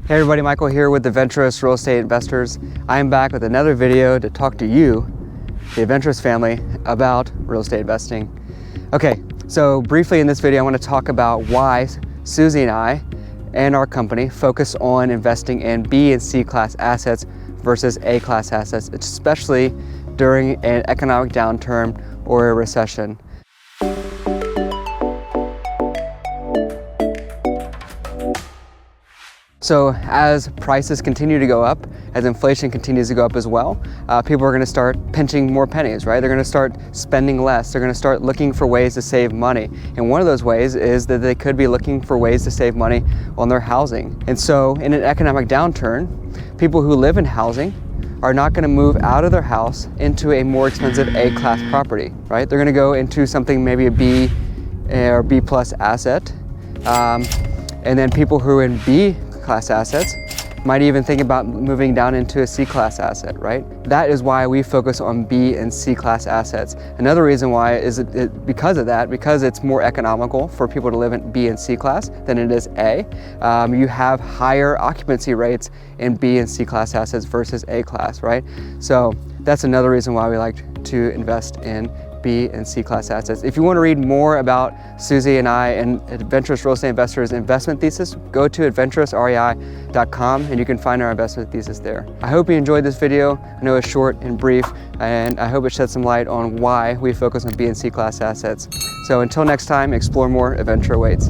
Hey everybody, Michael here with Adventurous Real Estate Investors. I am back with another video to talk to you, the Adventurous family, about real estate investing. Okay, so briefly in this video I want to talk about why Suzy and I and our company focus on investing in B and C class assets versus A class assets, especially during an economic downturn or a recession. So as prices continue to go up, as inflation continues to go up as well, people are going to start pinching more pennies, right? They're going to start spending less. They're going to start looking for ways to save money. And one of those ways is that they could be looking for ways to save money on their housing. And so in an economic downturn, people who live in housing are not going to move out of their house into a more expensive A-class property, right? They're going to go into something maybe a B or B plus asset. And then people who are in B class assets might even think about moving down into a C class asset, right? That is why we focus on B and C class assets. Another reason why is because of that, because it's more economical for people to live in B and C class than it is A. You have higher occupancy rates in B and C class assets versus A class, right? So that's another reason why we like to invest in B and C class assets. If you want to read more about Suzy and I and Adventurous Real Estate Investors investment thesis, go to adventurousrei.com and you can find our investment thesis there. I hope you enjoyed this video. I know it's short and brief, and I hope it sheds some light on why we focus on B and C class assets. So until next time, explore more, adventure awaits.